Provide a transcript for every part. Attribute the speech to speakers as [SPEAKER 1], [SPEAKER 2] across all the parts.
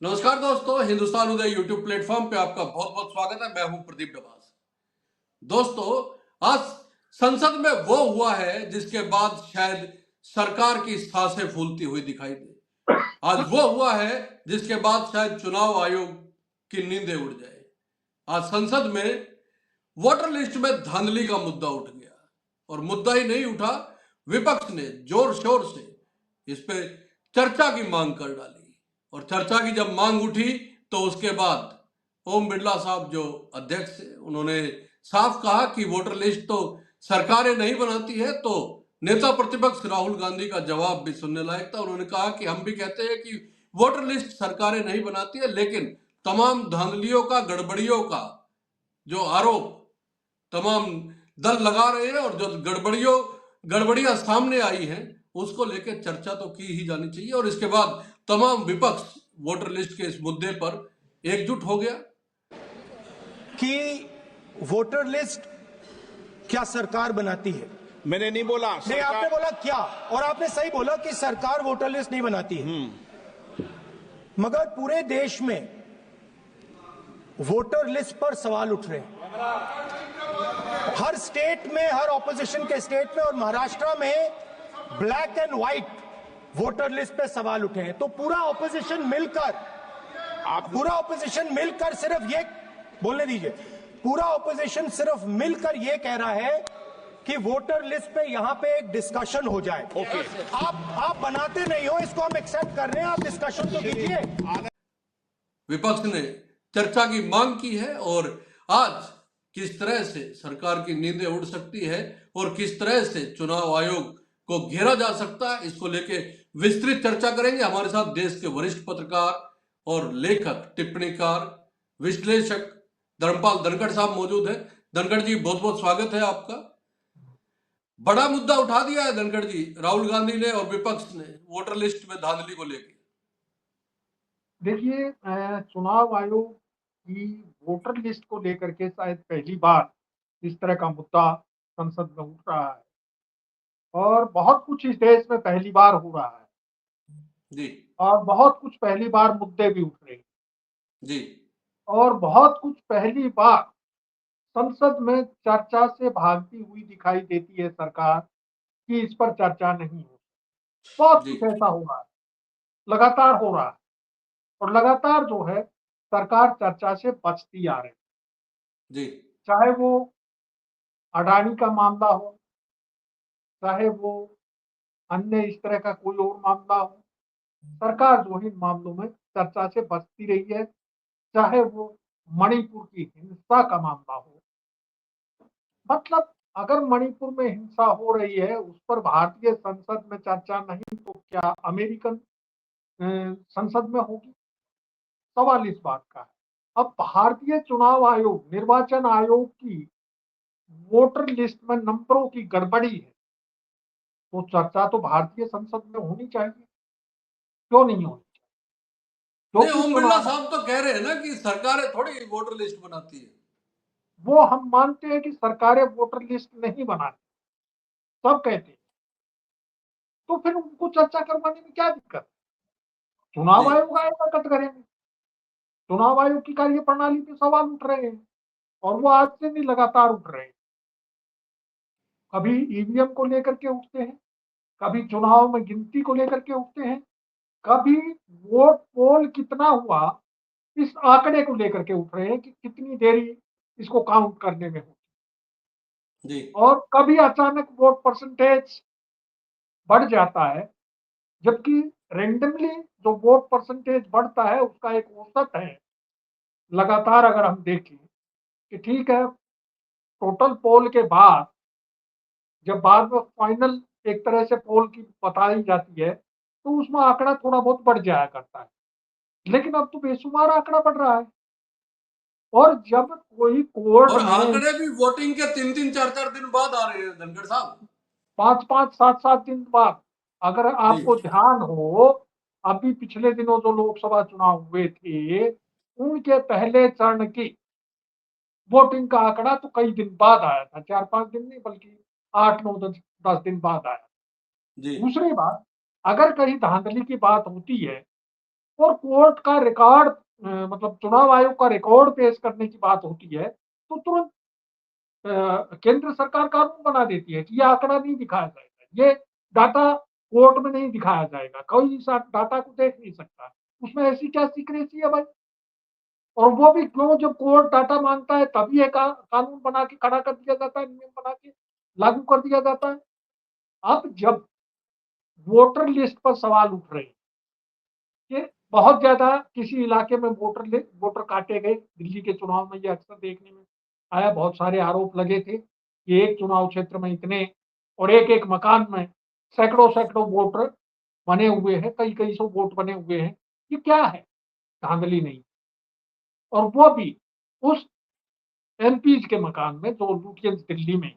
[SPEAKER 1] नमस्कार दोस्तों, हिंदुस्तान उदय YouTube platform पे आपका बहुत बहुत स्वागत है। मैं हूं प्रदीप डबास। दोस्तों, आज संसद में वो हुआ है जिसके बाद शायद सरकार की सांसें फूलती हुई दिखाई दे। आज वो हुआ है जिसके बाद शायद चुनाव आयोग की नींदें उड़ जाए। आज संसद में वोटर लिस्ट में धांधली का मुद्दा उठ गया और मुद्दा ही नहीं उठा, विपक्ष ने जोर शोर से इस पे चर्चा की मांग कर डाली। और चर्चा की जब मांग उठी तो उसके बाद ओम बिरला साहब जो अध्यक्ष है, उन्होंने साफ कहा कि वोटर लिस्ट तो सरकारें नहीं बनाती है। तो नेता प्रतिपक्ष राहुल गांधी का जवाब भी सुनने लायक था। उन्होंने कहा कि हम भी कहते हैं कि वोटर लिस्ट सरकारें नहीं बनाती है, लेकिन तमाम धांधलियों का, गड़बड़ियों का जो आरोप तमाम दल लगा रहे हैं और जो गड़बड़ियां सामने आई हैं, उसको लेकर चर्चा तो की ही जानी चाहिए। और इसके बाद तमाम विपक्ष वोटर लिस्ट के इस मुद्दे पर एकजुट हो गया
[SPEAKER 2] कि वोटर लिस्ट क्या सरकार बनाती है।
[SPEAKER 3] मैंने नहीं बोला
[SPEAKER 2] नहीं, आपने बोला क्या, और आपने सही बोला कि सरकार वोटर लिस्ट नहीं बनाती है। मगर पूरे देश में वोटर लिस्ट पर सवाल उठ रहे हैं। हर स्टेट में, हर ऑपोजिशन के स्टेट में और महाराष्ट्र में black and white voter list पे सवाल उठे हैं। तो पूरा ऑपोजिशन मिलकर सिर्फ ये बोलने दीजिए, पूरा ऑपोजिशन सिर्फ मिलकर ये कह रहा है कि वोटर लिस्ट पे यहां पे एक डिस्कशन हो जाए।
[SPEAKER 3] ओके।
[SPEAKER 2] आप बनाते नहीं हो, इसको हम एक्सेप्ट कर रहे हैं, आप डिस्कशन तो कीजिए।
[SPEAKER 1] विपक्ष ने चर्चा की मांग की है और आज किस तरह से सरकार की नींदें उड़ सकती है और किस तरह से चुनाव आयोग को घेरा जा सकता है, इसको लेके विस्तृत चर्चा करेंगे। हमारे साथ देश के वरिष्ठ पत्रकार और लेखक, टिप्पणीकार, विश्लेषक धर्मपाल धनखड़ साहब मौजूद हैं। धनखड़ जी, बहुत बहुत स्वागत है आपका। बड़ा मुद्दा उठा दिया है धनखड़ जी, राहुल गांधी ने और विपक्ष ने वोटर लिस्ट में धांधली को लेकर।
[SPEAKER 4] देखिए, चुनाव आयोग की वोटर लिस्ट को लेकर के शायद पहली बार इस तरह का मुद्दा संसद में उठ रहा है और बहुत कुछ इस देश में पहली बार हो रहा है
[SPEAKER 1] जी
[SPEAKER 4] और बहुत कुछ पहली बार मुद्दे भी उठ रहे हैं
[SPEAKER 1] जी
[SPEAKER 4] और बहुत कुछ पहली बार संसद में चर्चा से भागती हुई दिखाई देती है सरकार कि इस पर चर्चा नहीं हो। बहुत
[SPEAKER 1] जी
[SPEAKER 4] कुछ ऐसा हो रहा है, लगातार हो रहा है और लगातार जो है सरकार चर्चा से बचती आ रही है।
[SPEAKER 1] जी
[SPEAKER 4] चाहे वो अडानी का मामला हो, चाहे वो अन्य इस तरह का कोई और मामला हो, सरकार जो है इन मामलों में चर्चा से बचती रही है। चाहे वो मणिपुर की हिंसा का मामला हो, मतलब अगर मणिपुर में हिंसा हो रही है उस पर भारतीय संसद में चर्चा नहीं तो क्या अमेरिकन संसद में होगी? सवाल इस बात का है। अब भारतीय चुनाव आयोग, निर्वाचन आयोग की वोटर लिस्ट में नंबरों की गड़बड़ी है, तो चर्चा तो भारतीय संसद में होनी चाहिए। क्यों नहीं होनी चाहिए?
[SPEAKER 1] नहीं,
[SPEAKER 4] क्योंकि
[SPEAKER 1] ओम बिरला
[SPEAKER 4] चुनाव,
[SPEAKER 1] साहब तो कह रहे हैं ना कि सरकारें थोड़ी वोटर लिस्ट बनाती है।
[SPEAKER 4] वो हम मानते हैं कि सरकारें वोटर लिस्ट नहीं बनाती, सब कहते हैं, तो फिर उनको चर्चा करवाने में क्या दिक्कत है? चुनाव
[SPEAKER 1] जी
[SPEAKER 4] आयोग आएगा, कट करेंगे। चुनाव आयोग की कार्य प्रणाली पे सवाल उठ रहे हैं और वो आज से नहीं, लगातार उठ रहे हैं। कभी ईवीएम को लेकर के उठते हैं, कभी चुनाव में गिनती को लेकर के उठते हैं, कभी वोट पोल कितना हुआ इस आंकड़े को लेकर के उठ रहे हैं कि कितनी देरी इसको काउंट करने में हो,
[SPEAKER 1] जी
[SPEAKER 4] और कभी अचानक वोट परसेंटेज बढ़ जाता है, जबकि रेंडमली जो वोट परसेंटेज बढ़ता है उसका एक औसत है। लगातार अगर हम देखें कि ठीक है, टोटल पोल के बाद जब बाद में फाइनल एक तरह से पोल की बताई जाती है तो उसमें आंकड़ा थोड़ा बहुत बढ़ जाया करता है, लेकिन अब तो बेशुमार आंकड़ा बढ़ रहा है। और जब कोई कोर्ट
[SPEAKER 1] और
[SPEAKER 4] में
[SPEAKER 1] आंकड़े भी वोटिंग के 3-3 4-4 दिन बाद आ रहे हैं धनखड़ साहब।
[SPEAKER 4] 5-5 7-7 दिन बाद, अगर
[SPEAKER 1] जी
[SPEAKER 4] आपको ध्यान हो, अभी पिछले दिनों जो लोकसभा चुनाव हुए थे उनके पहले चरण की वोटिंग का आंकड़ा तो कई दिन बाद आया था, 4-5 दिन नहीं बल्कि 8-9-10 दिन बाद आया।
[SPEAKER 1] जी
[SPEAKER 4] दूसरी बात, अगर कहीं धांधली की बात होती है और कोर्ट का रिकॉर्ड मतलब चुनाव आयोग का रिकॉर्ड पेश करने की बात होती है तो तुरंत केंद्र सरकार कानून बना देती है कि ये आंकड़ा नहीं दिखाया जाएगा, ये डाटा कोर्ट में नहीं दिखाया जाएगा, कोई इस डाटा को देख नहीं सकता। उसमें ऐसी क्या सीक्रेसी है भाई? और वो भी क्यों, जब कोर्ट डाटा मांगता है तभी ये कानून बना के खड़ा कर दिया जाता है, नियम बना के लागू कर दिया जाता है। अब जब वोटर लिस्ट पर सवाल उठ रहे हैं कि बहुत ज्यादा किसी इलाके में वोटर काटे गए, दिल्ली के चुनाव में ये अक्सर देखने में आया, बहुत सारे आरोप लगे थे कि एक चुनाव क्षेत्र में इतने और एक मकान में सैकड़ों सैकड़ों वोटर बने हुए हैं, कई कई सौ वोट बने हुए हैं। ये क्या है? धांधली नहीं। और वो भी उस एमपीज के मकान में जो लुटियंस दिल्ली में,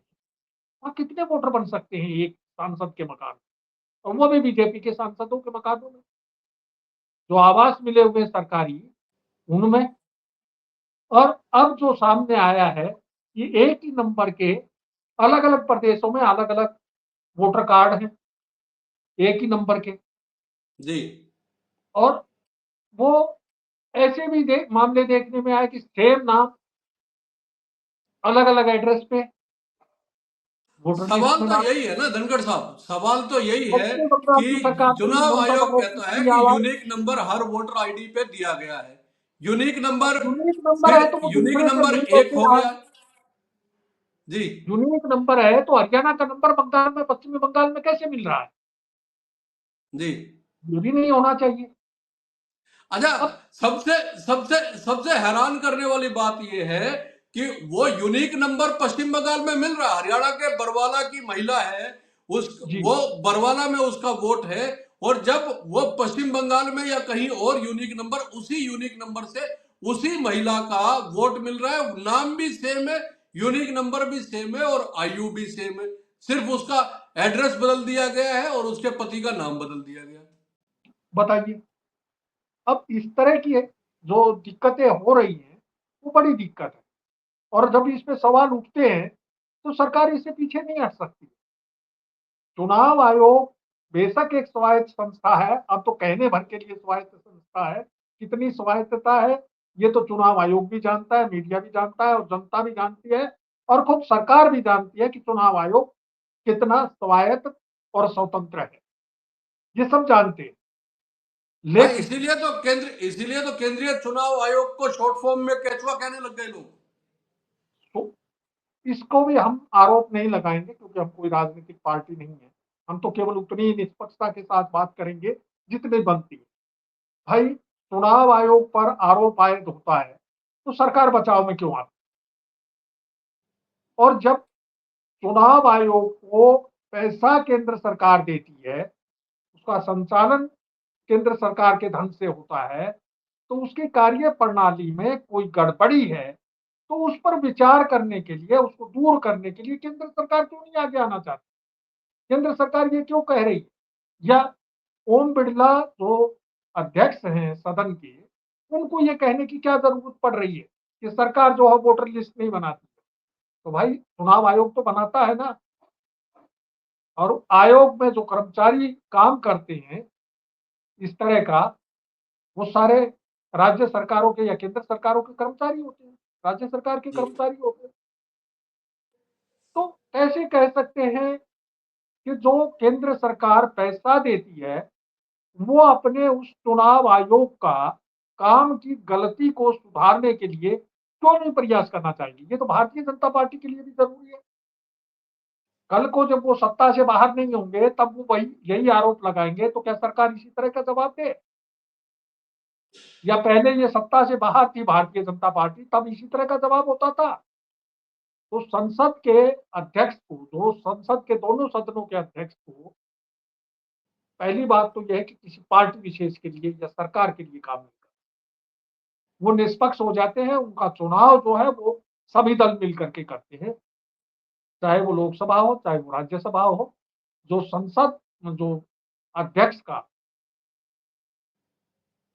[SPEAKER 4] वहाँ कितने वोटर बन सकते हैं एक सांसद के मकान में, और वो भी बीजेपी के सांसदों के मकानों में जो आवास मिले हुए सरकारी उनमें। और अब जो सामने आया है कि एक ही नंबर के अलग अलग प्रदेशों में अलग अलग वोटर कार्ड हैं, एक ही नंबर के।
[SPEAKER 1] जी।
[SPEAKER 4] और वो ऐसे भी मामले देखने में आए कि सेम नाम अलग अलग एड्रेस पे वोटर लिस्ट
[SPEAKER 1] सवाल
[SPEAKER 4] में
[SPEAKER 1] तो
[SPEAKER 4] नाम।
[SPEAKER 1] यही है ना धनखड़ साहब, सवाल तो यही है
[SPEAKER 4] पश्चिम बंगाल
[SPEAKER 1] कि
[SPEAKER 4] की सरकार ने
[SPEAKER 1] चुनाव
[SPEAKER 4] ममता
[SPEAKER 1] आयोग
[SPEAKER 4] बनर्जी
[SPEAKER 1] कहता है
[SPEAKER 4] की
[SPEAKER 1] कि
[SPEAKER 4] आवाज,
[SPEAKER 1] यूनिक नंबर हर वोटर आईडी पे दिया गया है। यूनिक
[SPEAKER 4] अब
[SPEAKER 1] नंबर,
[SPEAKER 4] यूनिक नंबर है
[SPEAKER 1] फिर
[SPEAKER 4] तो वो
[SPEAKER 1] यूनिक
[SPEAKER 4] दूसरे से
[SPEAKER 1] नंबर
[SPEAKER 4] लिंक
[SPEAKER 1] एक
[SPEAKER 4] होके
[SPEAKER 1] हो
[SPEAKER 4] आ,
[SPEAKER 1] गया। जी।
[SPEAKER 4] यूनिक नंबर है तो हरियाणा का नंबर बंगाल में, पश्चिमी बंगाल में कैसे मिल रहा है?
[SPEAKER 1] जी।
[SPEAKER 4] ये भी नहीं होना चाहिए।
[SPEAKER 1] अच्छा,
[SPEAKER 4] अब
[SPEAKER 1] सबसे सबसे सबसे हैरान करने वाली बात यह है कि वो यूनिक नंबर पश्चिम बंगाल में मिल रहा है। हरियाणा के बरवाला की महिला है, उस
[SPEAKER 4] जी,
[SPEAKER 1] वो बरवाला में उसका वोट है, और जब वो पश्चिम बंगाल में या कहीं और यूनिक नंबर, उसी यूनिक नंबर से उसी महिला का वोट मिल रहा है, नाम भी सेम है, यूनिक नंबर भी सेम है और आयु भी सेम है। सिर्फ उसका एड्रेस बदल दिया गया है और उसके पति का नाम बदल दिया गया।
[SPEAKER 4] बताइए। अब इस तरह की जो दिक्कतें हो रही हैं वो बड़ी दिक्कत है, और जब इस पे सवाल उठते हैं तो सरकार इससे पीछे नहीं हट सकती। चुनाव आयोग बेशक एक स्वायत्त संस्था है, अब तो कहने भर के लिए स्वायत्त संस्था है, कितनी स्वायत्तता है ये तो चुनाव आयोग भी जानता है, मीडिया भी जानता है और जनता भी जानती है, और खुद सरकार भी जानती है कि चुनाव आयोग कितना स्वायत्त और स्वतंत्र है, ये सब जानते हैं।
[SPEAKER 1] हाँ,
[SPEAKER 4] लेकिन
[SPEAKER 1] इसीलिए तो केंद्रीय चुनाव आयोग को शॉर्ट फॉर्म में केचुआ कहने लग गए लोग।
[SPEAKER 4] तो इसको भी हम आरोप नहीं लगाएंगे क्योंकि हम कोई राजनीतिक पार्टी नहीं है। हम तो केवल उतनी ही निष्पक्षता के साथ बात करेंगे जितनी बनती है। भाई, चुनाव आयोग पर आरोप आयद होता है तो सरकार बचाव में क्यों आती? और जब चुनाव आयोग को पैसा केंद्र सरकार देती है, उसका संचालन केंद्र सरकार के धन से होता है, तो उसकी कार्य प्रणाली में कोई गड़बड़ी है तो उस पर विचार करने के लिए, उसको दूर करने के लिए केंद्र सरकार क्यों नहीं आगे आना चाहती? केंद्र सरकार ये क्यों कह रही है? या ओम बिरला जो अध्यक्ष हैं सदन के, उनको ये कहने की क्या जरूरत पड़ रही है कि सरकार जो है वोटर लिस्ट नहीं बनाती? तो भाई चुनाव आयोग तो बनाता है ना, और आयोग में जो कर्मचारी काम करते हैं इस तरह का, वो सारे राज्य सरकारों के या केंद्र सरकारों के कर्मचारी होते हैं, राज्य सरकार के
[SPEAKER 1] जी।
[SPEAKER 4] कर्मचारी होते हैं। तो कैसे कह सकते हैं कि जो केंद्र सरकार पैसा देती है वो अपने उस चुनाव आयोग का काम की गलती को सुधारने के लिए क्यों नहीं प्रयास करना चाहिए? ये तो भारतीय जनता पार्टी के लिए भी जरूरी है। कल को जब वो सत्ता से बाहर नहीं होंगे तब वो वही यही आरोप लगाएंगे तो क्या सरकार इसी तरह का जवाब दे? या पहले ये सत्ता से बाहर थी भारतीय जनता पार्टी तब इसी तरह का जवाब होता था? तो संसद के अध्यक्ष को, जो संसद के दोनों सदनों के अध्यक्ष को, पहली बात तो यह है कि किसी पार्टी विशेष के लिए या सरकार के लिए काम नहीं करते, वो निष्पक्ष हो जाते हैं, उनका चुनाव जो है वो सभी दल मिलकर के करते हैं, चाहे वो लोकसभा हो चाहे वो राज्यसभा हो। जो संसद, जो अध्यक्ष का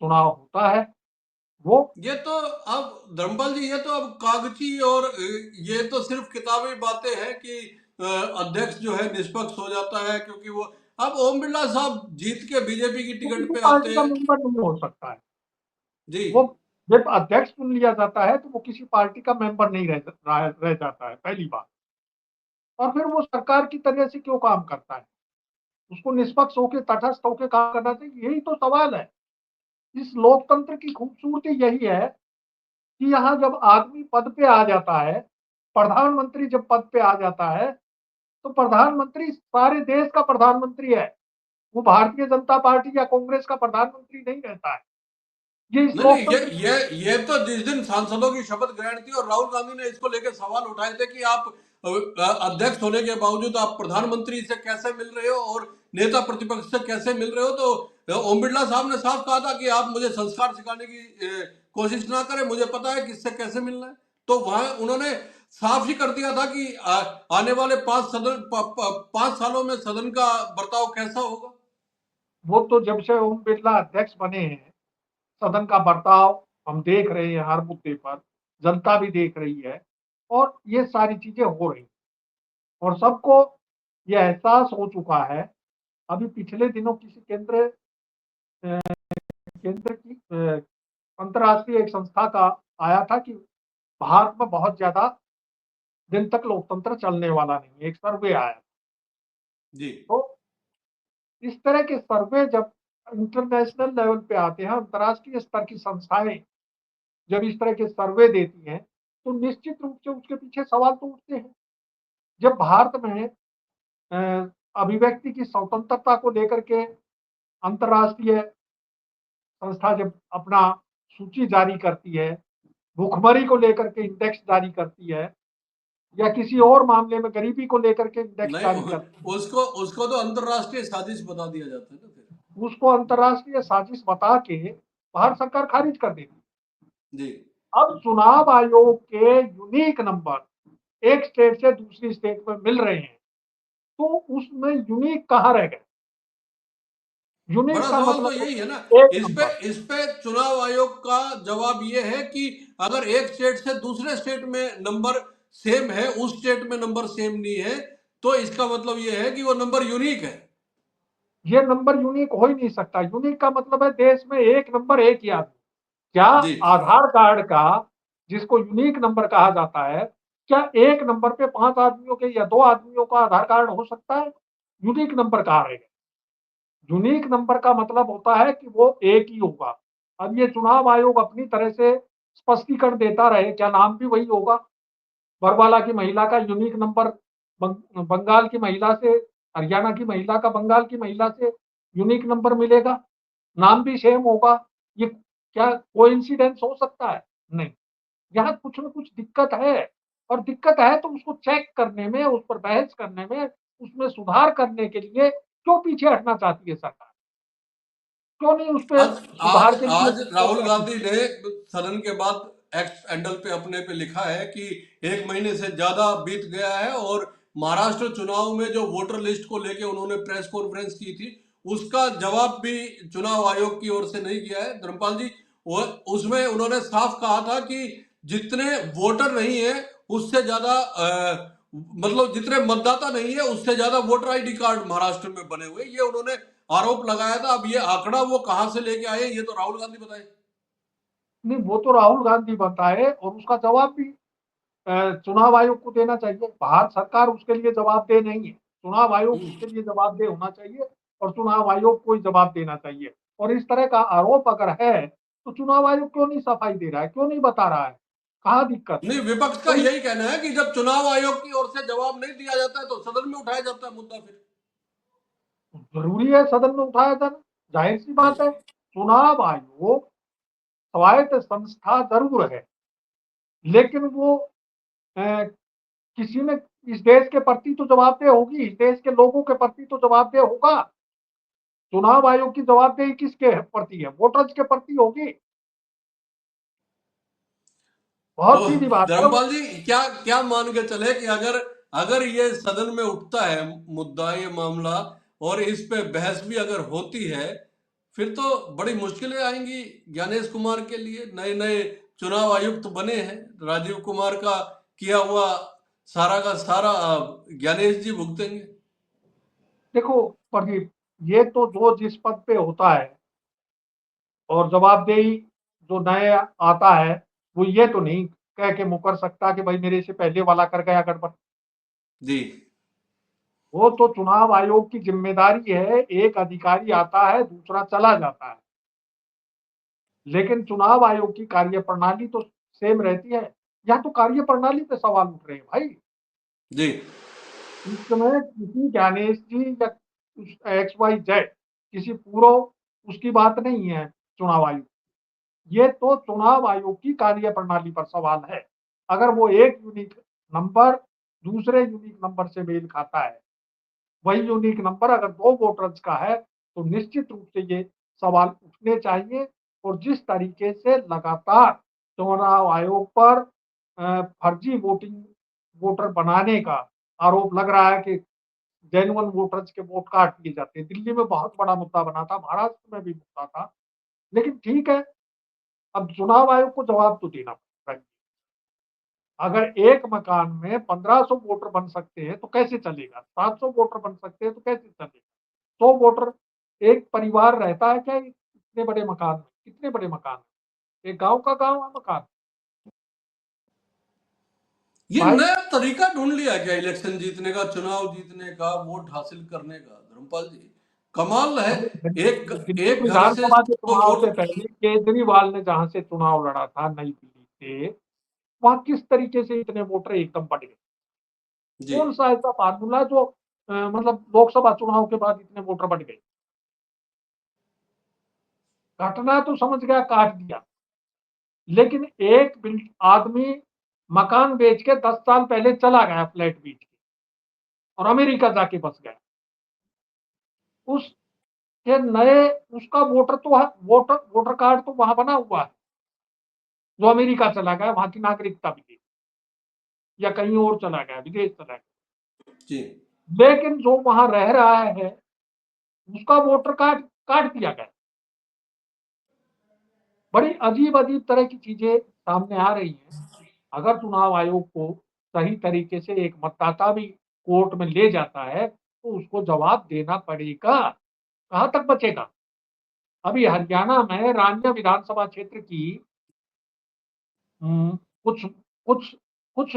[SPEAKER 4] चुनाव होता है वो,
[SPEAKER 1] ये तो अब धर्मपाल जी, ये तो अब कागजी और ये तो सिर्फ किताबी बातें हैं कि अध्यक्ष जो है निष्पक्ष हो जाता है क्योंकि वो अब ओम बिरला साहब जीत के बीजेपी की
[SPEAKER 4] वो
[SPEAKER 1] टिकट
[SPEAKER 4] किसी
[SPEAKER 1] पे
[SPEAKER 4] पार्टी
[SPEAKER 1] आते
[SPEAKER 4] का
[SPEAKER 1] हैं।
[SPEAKER 4] मेंबर नहीं हो सकता है।
[SPEAKER 1] जी
[SPEAKER 4] वो जब अध्यक्ष चुन लिया जाता है तो वो किसी पार्टी का मेंबर नहीं रह जाता है, पहली बात। और फिर वो सरकार की तरह से क्यों काम करता है? उसको निष्पक्ष होकर, तटस्थ होकर काम करना चाहिए, यही तो सवाल है। इस लोकतंत्र की खूबसूरती यही है कि यहाँ जब आदमी पद पे आ जाता है, प्रधानमंत्री जब पद पे आ जाता है, तो प्रधानमंत्री सारे देश का प्रधानमंत्री है। वो भारतीय जनता पार्टी या कांग्रेस का प्रधानमंत्री नहीं रहता है। ये इस
[SPEAKER 1] नहीं नहीं,
[SPEAKER 4] लोकतंत्र
[SPEAKER 1] ये तो जिस दिन सांसदों की शपथ ग्रहण थी और राहुल गांधी ने इसको लेकर सवाल उठाए थे कि आप अध्यक्ष होने के बावजूद आप प्रधानमंत्री से कैसे मिल रहे हो और नेता प्रतिपक्ष से कैसे मिल रहे हो, तो ओम बिरला साहब ने साफ कहा था कि आप मुझे संस्कार सिखाने की कोशिश ना करें, मुझे पता है किससे कैसे मिलना है। तो वहां उन्होंने साफ ही कर दिया था कि आने वाले 5 सालों में सदन का बर्ताव कैसा होगा।
[SPEAKER 4] वो तो जब से ओम बिरला अध्यक्ष बने हैं, सदन का बर्ताव हम देख रहे हैं, हर मुद्दे पर जनता भी देख रही है और ये सारी चीजें हो रही हैं और सबको ये एहसास हो चुका है। अभी पिछले दिनों किसी केंद्र की अंतर्राष्ट्रीय एक संस्था का आया था कि भारत में बहुत ज्यादा दिन तक लोकतंत्र चलने वाला नहीं है, एक सर्वे आया।
[SPEAKER 1] जी
[SPEAKER 4] तो इस तरह के सर्वे जब इंटरनेशनल लेवल पे आते हैं, अंतर्राष्ट्रीय स्तर की संस्थाएं जब इस तरह के सर्वे देती हैं, तो निश्चित रूप से उसके पीछे सवाल तो उठते हैं। जब भारत में अभिव्यक्ति की स्वतंत्रता को लेकर के अंतर्राष्ट्रीय संस्था जब अपना सूची जारी करती है, भूखमरी को लेकर के इंडेक्स जारी करती है, या किसी और मामले में गरीबी को लेकर के इंडेक्स जारी
[SPEAKER 1] नहीं,
[SPEAKER 4] करती
[SPEAKER 1] उसको उसको तो अंतरराष्ट्रीय साजिश बता दिया जाता है ना फिर।
[SPEAKER 4] है, उसको अंतर्राष्ट्रीय साजिश बता के भारत सरकार खारिज कर देती है।
[SPEAKER 1] जी
[SPEAKER 4] अब चुनाव आयोग के यूनिक नंबर एक स्टेट से दूसरी स्टेट में मिल रहे हैं, तो उसमें यूनिक कहाँ रह गए? यूनिक
[SPEAKER 1] बड़ा
[SPEAKER 4] का
[SPEAKER 1] सवाल तो
[SPEAKER 4] मतलब
[SPEAKER 1] यही है
[SPEAKER 4] होता
[SPEAKER 1] ना।
[SPEAKER 4] है एक
[SPEAKER 1] इस पे
[SPEAKER 4] नंबर।
[SPEAKER 1] इस पे चुनाव आयोग का जवाब ये है कि अगर एक स्टेट से दूसरे स्टेट में नंबर सेम है, उस स्टेट में नंबर सेम नहीं है, तो इसका मतलब ये है कि वो नंबर यूनिक है।
[SPEAKER 4] ये नंबर यूनिक हो ही नहीं सकता। यूनिक का मतलब है देश में एक नंबर एक ही आदमी। क्या
[SPEAKER 1] जी
[SPEAKER 4] आधार कार्ड का, जिसको यूनिक नंबर कहा जाता है, क्या एक नंबर पे 5 आदमियों के या 2 आदमियों का आधार कार्ड हो सकता है? यूनिक नंबर कहाँ रहेगा? यूनिक नंबर का मतलब होता है कि वो एक ही होगा। अब ये चुनाव आयोग अपनी तरह से स्पष्टीकरण देता रहे, क्या नाम भी वही होगा? बरवाला की महिला का यूनिक नंबर बंगाल की महिला से, हरियाणा की महिला का बंगाल की महिला से यूनिक नंबर मिलेगा, नाम भी सेम होगा। ये क्या कोइंसिडेंस हो सकता है? नहीं। यहाँ कुछ न कुछ दिक्कत है, और दिक्कत है तो उसको चेक करने में, उस पर बहस करने में, उसमें सुधार करने के लिए क्यों पीछे हटना चाहती है सरकार? क्यों नहीं उस पे
[SPEAKER 1] आज आज
[SPEAKER 4] सुधार के लिए
[SPEAKER 1] आज राहुल
[SPEAKER 4] कहती?
[SPEAKER 1] गांधी ने सदन के बाद एक्स हैंडल पे अपने पे लिखा है कि 1 महीने से ज्यादा बीत गया है और महाराष्ट्र चुनाव में जो वोटर लिस्ट को लेके उन्होंने प्रेस कॉन्फ्रेंस की थी, उसका जवाब भी चुनाव आयोग की ओर से नहीं किया है धर्मपाल जी। वो उसमें उन्होंने साफ कहा था कि जितने वोटर नहीं है उससे ज्यादा मतलब जितने मतदाता नहीं है उससे ज्यादा वोटर आईडी कार्ड महाराष्ट्र में बने हुए, ये उन्होंने आरोप लगाया था। अब ये आंकड़ा वो कहां से लेके आए, ये तो राहुल गांधी बताए।
[SPEAKER 4] नहीं, वो तो राहुल गांधी बताए और उसका जवाब भी चुनाव आयोग को देना चाहिए। भारत सरकार उसके लिए जवाबदेह नहीं है, चुनाव आयोग उसके लिए जवाबदेह होना चाहिए और चुनाव आयोग को ही जवाब देना चाहिए। और इस तरह का आरोप अगर है तो चुनाव आयोग क्यों नहीं सफाई दे रहा है, क्यों नहीं बता रहा है, कहाँ दिक्कत है?
[SPEAKER 1] नहीं, विपक्ष का
[SPEAKER 4] तो
[SPEAKER 1] यही कहना है कि जब चुनाव आयोग की ओर से जवाब नहीं दिया जाता है तो सदन में उठाया जाता है मुद्दा फिर।
[SPEAKER 4] जरूरी है सदन में उठाया जाना, जाहिर सी
[SPEAKER 1] जी
[SPEAKER 4] बात है। चुनाव आयोग स्वायत्त संस्था जरूर है, लेकिन वो अ, किसी ने इस देश के प्रति तो जवाबदेह होगी, इस देश के लोगों के प्रति तो जवाबदेह होगा। चुनाव आयोग की जवाबदेही किसके प्रति है? वोटर्स के प्रति होगी।
[SPEAKER 1] तो
[SPEAKER 4] बहुत सीधी बात है वो।
[SPEAKER 1] धर्मपाल जी, क्या क्या मान के चले कि अगर अगर ये सदन में उठता है मुद्दा, ये मामला, और इस पे बहस भी अगर होती है, फिर तो बड़ी मुश्किलें आएंगी ज्ञानेश कुमार के लिए। नए नए चुनाव आयुक्त बने हैं, राजीव कुमार का किया हुआ सारा का सारा ज्ञानेश जी भुगतेंगे।
[SPEAKER 4] देखो, पर ये तो जो जिस पद पे होता है और जवाबदेही जो नए आता है वो ये तो नहीं कह के मुकर सकता कि भाई मेरे से पहले वाला कर गया गड़बड़।
[SPEAKER 1] जी
[SPEAKER 4] वो तो चुनाव आयोग की जिम्मेदारी है, एक अधिकारी आता है दूसरा चला जाता है, लेकिन चुनाव आयोग की कार्यप्रणाली तो सेम रहती है। यहाँ तो कार्यप्रणाली पे सवाल उठ रहे हैं भाई।
[SPEAKER 1] जी
[SPEAKER 4] इस समय किसी ज्ञानेश जी या एक्स वाई जेड किसी पूर्व उसकी बात नहीं है चुनाव आयोग, ये तो चुनाव आयोग की कार्यप्रणाली पर सवाल है। अगर वो एक यूनिक नंबर दूसरे यूनिक नंबर से मेल खाता है, वही यूनिक नंबर अगर दो वोटर्स का है तो निश्चित रूप से ये सवाल उठने चाहिए। और जिस तरीके से लगातार चुनाव आयोग पर फर्जी वोटर बनाने का आरोप लग रहा है कि जेन्युइन वोटर्स के वोट काट दिए जाते हैं, दिल्ली में बहुत बड़ा मुद्दा बना था, महाराष्ट्र में भी मुद्दा था। लेकिन ठीक है, अब चुनाव आयोग को जवाब तो देना पड़ेगा। अगर एक मकान में 1500 वोटर बन सकते हैं तो कैसे चलेगा, 700 वोटर बन सकते हैं तो कैसे चलेगा, 100 वोटर एक परिवार रहता है क्या इतने बड़े मकान में? कितने बड़े मकान, एक गांव का गांव है मकान
[SPEAKER 1] ये
[SPEAKER 4] भाई।
[SPEAKER 1] नया तरीका ढूंढ लिया क्या इलेक्शन जीतने का, चुनाव जीतने का, वोट हासिल करने का? धर्मपाल जी, कमाल है। एक
[SPEAKER 4] दिल्ली
[SPEAKER 1] एक घर से
[SPEAKER 4] विधानसभा के
[SPEAKER 1] 100
[SPEAKER 4] चुनाव से
[SPEAKER 1] वोट।
[SPEAKER 4] पहले केजरीवाल ने जहां से चुनाव लड़ा था नई दिल्ली से, वहां किस तरीके से इतने वोटर एकदम बढ़ गए?
[SPEAKER 1] जी
[SPEAKER 4] कौन सा ऐसा फार्मूला जो मतलब लोकसभा चुनाव के बाद इतने वोटर बढ़ गए? घटना तो समझ गया काट दिया, लेकिन एक आदमी मकान बेच के 10 साल पहले चला गया फ्लैट बेच के और अमेरिका जाके बस गया, उसके नए उसका वोटर तो वोटर वोटर कार्ड तो वहां बना हुआ है, जो अमेरिका चला गया वहां की नागरिकता भी दे या कहीं और चला गया विदेश चला गया,
[SPEAKER 1] जी
[SPEAKER 4] लेकिन जो वहां रह रहा है उसका वोटर कार्ड काट दिया गया। बड़ी अजीब अजीब तरह की चीजें सामने आ रही हैं। अगर चुनाव आयोग को सही तरीके से एक मतदाता भी कोर्ट में ले जाता है तो उसको जवाब देना पड़ेगा, कहां तक बचेगा? अभी हरियाणा में रानिया विधानसभा क्षेत्र की कुछ कुछ कुछ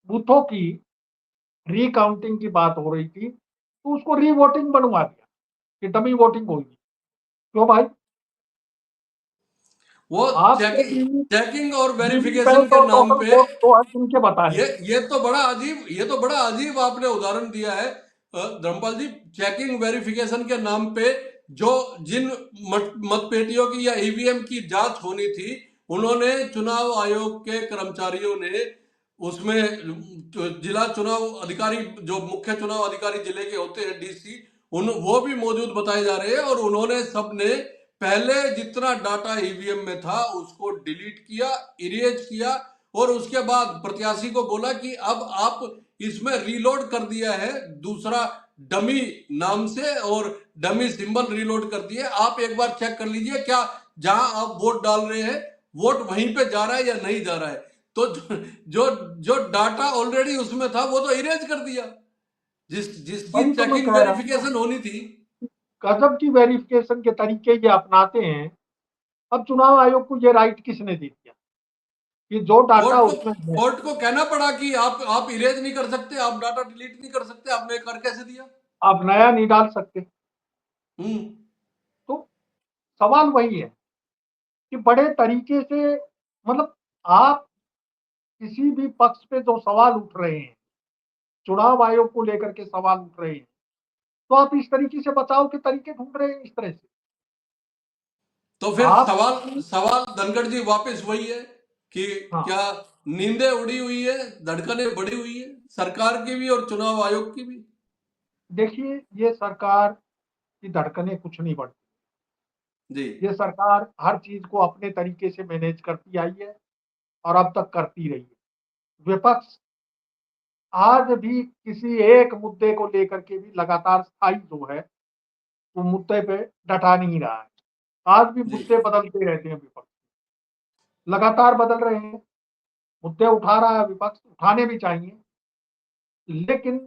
[SPEAKER 4] बूथों की रिकाउंटिंग की बात हो रही थी तो उसको री वोटिंग बनवा दिया कि डमी वोटिंग होगी। क्यों भाई?
[SPEAKER 1] वो
[SPEAKER 4] आपके
[SPEAKER 1] चेकिंग चेकिंग और वेरिफिकेशन
[SPEAKER 4] वीवीपैट
[SPEAKER 1] के
[SPEAKER 4] और
[SPEAKER 1] नाम
[SPEAKER 4] टोटल
[SPEAKER 1] पे,
[SPEAKER 4] वोट तो है उनके बताए।
[SPEAKER 1] ये तो बड़ा अजीब आपने उदाहरण दिया है धर्मपाल जी। चेकिंग वेरिफिकेशन के नाम पे जो जिन मतपेटियों की या ईवीएम की जांच होनी थी, उन्होंने चुनाव आयोग के कर्मचारियों ने उसमें जिला चुनाव अधिकारी, जो मुख्य चुनाव अधिकारी जिले के होते हैं डीसी, उन वो भी मौजूद बताए जा रहे हैं, और उन्होंने सबने पहले जितना डाटा ईवीएम में था उसको डिलीट किया, इरेज किया, और उसके बाद प्रत्याशी को बोला कि अब आप इसमें रीलोड कर दिया है दूसरा डमी नाम से, और डमी सिंबल रीलोड कर दिए, आप एक बार चेक कर लीजिए क्या जहां आप वोट डाल रहे हैं वोट वहीं पे जा रहा है या नहीं जा रहा है। तो जो जो डाटा ऑलरेडी उसमें था वो तो इरेज कर दिया, जिसकी
[SPEAKER 4] वही तो मैं
[SPEAKER 1] चेकिंग
[SPEAKER 4] कह रहा हूँ ना,
[SPEAKER 1] वेरिफिकेशन होनी थी।
[SPEAKER 4] गजब की वेरिफिकेशन के तरीके ये अपनाते हैं। अब चुनाव आयोग को ये राइट किसने दे दिया कि जो डाटा
[SPEAKER 1] कोर्ट को
[SPEAKER 4] उसमें है
[SPEAKER 1] कोर्ट को कहना पड़ा कि आप इरेज नहीं कर सकते, आप डाटा डिलीट नहीं कर सकते, आपने कर कैसे दिया?
[SPEAKER 4] आप नया नहीं डाल सकते।
[SPEAKER 1] हम्म
[SPEAKER 4] तो सवाल वही है कि बड़े तरीके से मतलब आप किसी भी पक्ष पे जो सवाल उठ रहे हैं, चुनाव आयोग को लेकर के सवाल उठ रहे हैं, तो आप इस तरीके से बचाव के तरीके ढूंढ रहे हैं इस तरह से।
[SPEAKER 1] तो फिर
[SPEAKER 4] आप
[SPEAKER 1] सवाल सवाल धनखड़ जी वापस वही है कि
[SPEAKER 4] हाँ,
[SPEAKER 1] क्या नींदें उड़ी हुई है, धड़कनें बढ़ी हुई है सरकार की भी और चुनाव आयोग की भी?
[SPEAKER 4] देखिए ये सरकार की धड़कनें कुछ नहीं बढ़ती।
[SPEAKER 1] जी
[SPEAKER 4] ये सरकार हर चीज को अपने तरीके से मैनेज करती आई है और अब तक करती रही है। विपक्ष आज भी किसी एक मुद्दे को लेकर के भी लगातार स्थायी जो है वो मुद्दे पे डटा नहीं रहा है। आज भी
[SPEAKER 1] जी
[SPEAKER 4] मुद्दे बदलते रहते हैं, विपक्ष लगातार बदल रहे हैं, मुद्दे उठा रहा है विपक्ष, उठाने भी चाहिए, लेकिन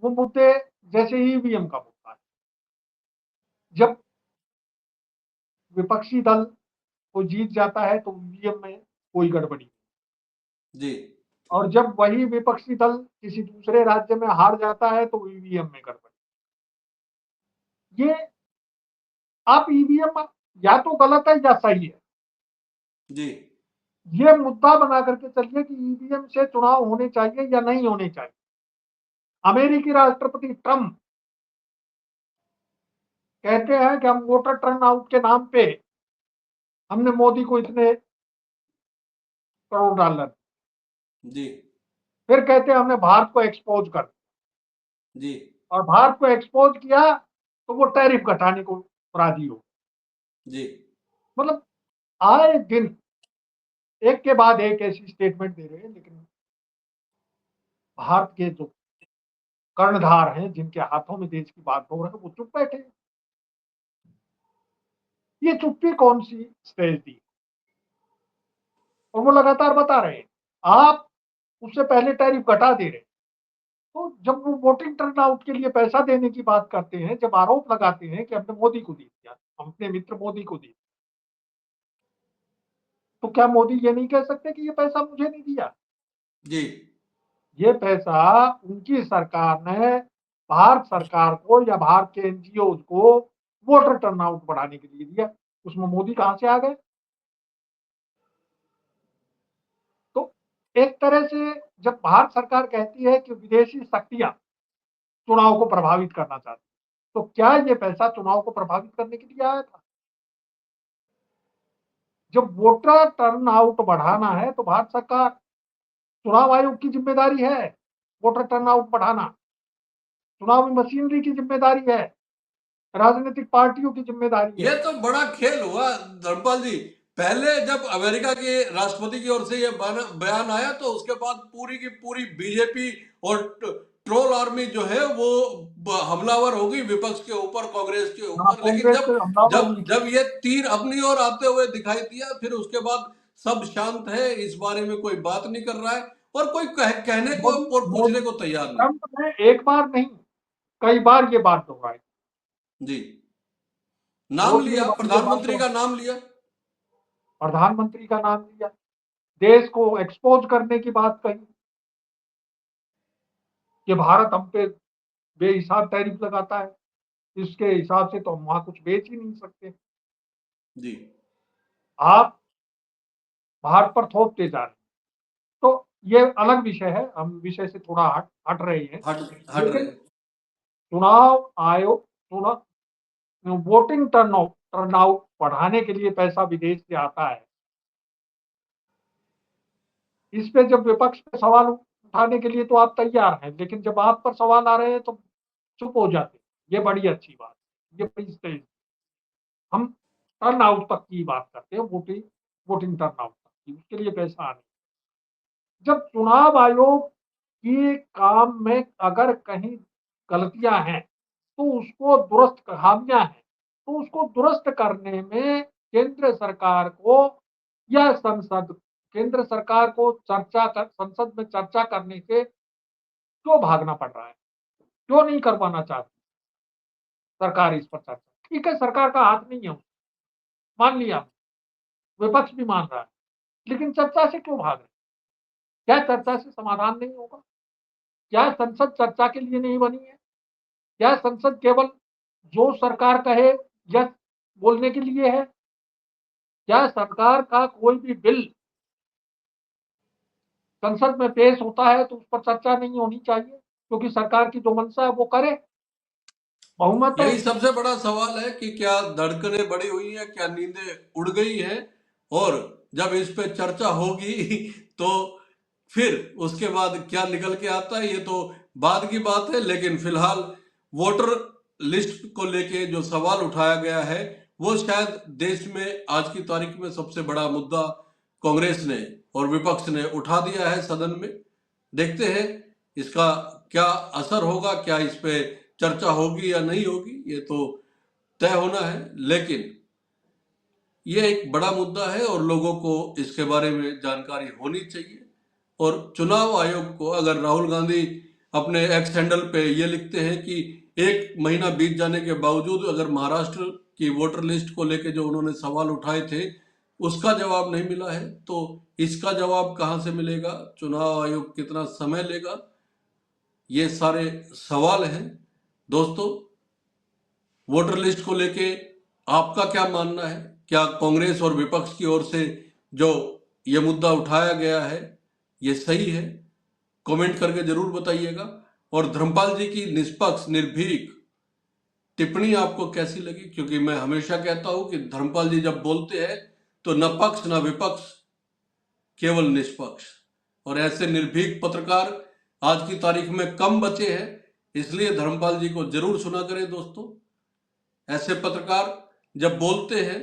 [SPEAKER 4] वो मुद्दे जैसे ईवीएम का मुद्दा है, जब विपक्षी दल को जीत जाता है तो ईवीएम में कोई गड़बड़ी,
[SPEAKER 1] जी
[SPEAKER 4] और जब वही विपक्षी दल किसी दूसरे राज्य में हार जाता है तो ईवीएम में गड़बड़ी। ये आप ईवीएम या तो गलत है या सही है,
[SPEAKER 1] जी
[SPEAKER 4] ये मुद्दा बना करके चलिए कि ईवीएम से चुनाव होने चाहिए या नहीं होने चाहिए। अमेरिकी राष्ट्रपति ट्रंप कहते हैं कि हम वोटर टर्नआउट के नाम पे हमने मोदी को इतने करोड़ डॉलर,
[SPEAKER 1] जी
[SPEAKER 4] फिर कहते हैं हमने भारत को एक्सपोज कर,
[SPEAKER 1] जी
[SPEAKER 4] और भारत को एक्सपोज किया तो वो टैरिफ घटाने को राजी हो।
[SPEAKER 1] जी
[SPEAKER 4] मतलब आए दिन एक के बाद एक ऐसी स्टेटमेंट दे रहे हैं, लेकिन भारत के जो कर्णधार हैं, जिनके हाथों में देश की बागडोर है, वो चुप बैठे हैं। ये चुप्पी कौन सी स्टेज दी, और वो लगातार बता रहे हैं आप उससे पहले टैरिफ घटा दे रहे हैं। तो जब वो वोटिंग टर्नआउट के लिए पैसा देने की बात करते हैं, जब आरोप लगाते हैं कि हमने मोदी को दे दिया, हम अपने मित्र मोदी को दे, तो क्या मोदी ये नहीं कह सकते कि ये पैसा मुझे नहीं दिया?
[SPEAKER 1] जी
[SPEAKER 4] ये पैसा उनकी सरकार ने भारत सरकार को या भारत के एनजीओ को वोटर टर्नआउट बढ़ाने के लिए दिया, उसमें मोदी कहां से आ गए? तो एक तरह से जब भारत सरकार कहती है कि विदेशी शक्तियां चुनाव को प्रभावित करना चाहती, तो क्या ये पैसा चुनाव को प्रभावित करने के लिए आया था? जब वोटर टर्नआउट बढ़ाना है तो भारत सरकार, चुनाव आयोग की जिम्मेदारी है वोटर टर्नआउट बढ़ाना, चुनावी मशीनरी की जिम्मेदारी है, राजनीतिक पार्टियों की जिम्मेदारी
[SPEAKER 1] ये
[SPEAKER 4] है।
[SPEAKER 1] तो बड़ा खेल हुआ धर्मपाल जी। पहले जब अमेरिका के राष्ट्रपति की ओर से ये बयान आया तो उसके बाद पूरी की पूरी बीजेपी और ट्रोल आर्मी जो है वो हमलावर हो गई विपक्ष के ऊपर, कांग्रेस के
[SPEAKER 4] हाँ,
[SPEAKER 1] ऊपर। लेकिन
[SPEAKER 4] कांग्रेस
[SPEAKER 1] जब
[SPEAKER 4] से हमलावर
[SPEAKER 1] जब
[SPEAKER 4] हुई थी।
[SPEAKER 1] जब ये तीर अपनी ओर आते हुए दिखाई दिया, फिर उसके बाद सब शांत है, इस बारे में कोई बात नहीं कर रहा है और कोई कहने को
[SPEAKER 4] मोदी
[SPEAKER 1] और पूछने
[SPEAKER 4] मोदी
[SPEAKER 1] को तैयार नहीं।
[SPEAKER 4] ट्रंप ने एक बार नहीं, कई बार ये बात दोहराई,
[SPEAKER 1] जी, नाम
[SPEAKER 4] 2-3
[SPEAKER 1] लिया,
[SPEAKER 4] बार ये बात
[SPEAKER 1] प्रधानमंत्री का
[SPEAKER 4] दोहराई,
[SPEAKER 1] नाम लिया।
[SPEAKER 4] प्रधानमंत्री का नाम लिया, देश को एक्सपोज करने की बात कही कि भारत हम पे बेहिसाब टैरिफ लगाता है, इसके हिसाब से तो हम वहां कुछ बेच ही नहीं सकते,
[SPEAKER 1] जी
[SPEAKER 4] आप भारत पर थोपते जा रहे हैं। तो ये अलग विषय है, हम विषय से थोड़ा हट हट रहे हैं।
[SPEAKER 1] हट हट
[SPEAKER 4] लेकिन
[SPEAKER 1] रहे।
[SPEAKER 4] चुनाव आयोग, चुनाव वोटिंग टर्नआउट बढ़ाने के लिए पैसा विदेश से आता है, इस पे जब विपक्ष पे सवाल उठाने के लिए तो आप तैयार हैं, लेकिन जब आप पर सवाल आ रहे हैं तो चुप हो जाते हैं। ये बड़ी अच्छी बात है, ये बड़ी तेज, हम टर्न आउट तक की बात करते हैं, वोटिंग टर्न आउट तक की, उसके लिए पैसा आने। जब चुनाव आयोग के काम में अगर कहीं गलतियां हैं तो उसको दुरुस्त, खामियां हैं तो उसको दुरुस्त करने में केंद्र सरकार को या संसद, केंद्र सरकार को संसद में चर्चा करने से क्यों भागना पड़ रहा है? क्यों नहीं करवाना चाहती सरकार इस पर चर्चा? ठीक है, सरकार का हाथ नहीं है, मान लिया, विपक्ष भी मान रहा है, लेकिन चर्चा से क्यों भाग रहे? क्या चर्चा से समाधान नहीं होगा? क्या संसद चर्चा के लिए नहीं बनी है? क्या संसद केवल जो सरकार कहे यस बोलने के लिए है? क्या सरकार का कोई भी बिल संसद में पेश होता है तो उस पर चर्चा नहीं होनी चाहिए, क्योंकि सरकार की जो मंशा है वो करे, बहुमत है।
[SPEAKER 1] यही सबसे बड़ा सवाल है कि क्या धड़कनें बढ़ी हुई हैं, क्या नींदें उड़ गई हैं, और जब इस पे चर्चा होगी तो फिर उसके बाद क्या निकल के आता है ये तो बाद की बात है। लेकिन फिलहाल वोटर लिस्ट को लेके जो सवाल उठाया गया है वो शायद देश में आज की तारीख में सबसे बड़ा मुद्दा कांग्रेस ने और विपक्ष ने उठा दिया है सदन में। देखते हैं इसका क्या असर होगा, क्या इस पे चर्चा होगी या नहीं होगी, ये तो तय होना है। लेकिन ये एक बड़ा मुद्दा है और लोगों को इसके बारे में जानकारी होनी चाहिए। और चुनाव आयोग को अगर राहुल गांधी अपने एक्स हैंडल पे ये लिखते हैं कि 1 महीना बीत जाने के बावजूद अगर महाराष्ट्र की वोटर लिस्ट को लेके जो उन्होंने सवाल उठाए थे उसका जवाब नहीं मिला है, तो इसका जवाब कहां से मिलेगा, चुनाव आयोग कितना समय लेगा, ये सारे सवाल हैं। दोस्तों, वोटर लिस्ट को लेके आपका क्या मानना है? क्या कांग्रेस और विपक्ष की ओर से जो ये मुद्दा उठाया गया है ये सही है? कमेंट करके जरूर बताइएगा। और धर्मपाल जी की निष्पक्ष निर्भीक टिप्पणी आपको कैसी लगी? क्योंकि मैं हमेशा कहता हूं कि धर्मपाल जी जब बोलते हैं तो न पक्ष न विपक्ष, केवल निष्पक्ष। और ऐसे निर्भीक पत्रकार आज की तारीख में कम बचे हैं, इसलिए धर्मपाल जी को जरूर सुना करें दोस्तों। ऐसे पत्रकार जब बोलते हैं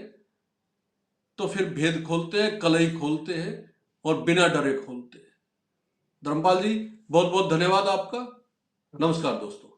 [SPEAKER 1] तो फिर भेद खोलते हैं, कलई खोलते हैं और बिना डरे खोलते हैं। धर्मपाल जी, बहुत बहुत धन्यवाद आपका। नमस्कार दोस्तों।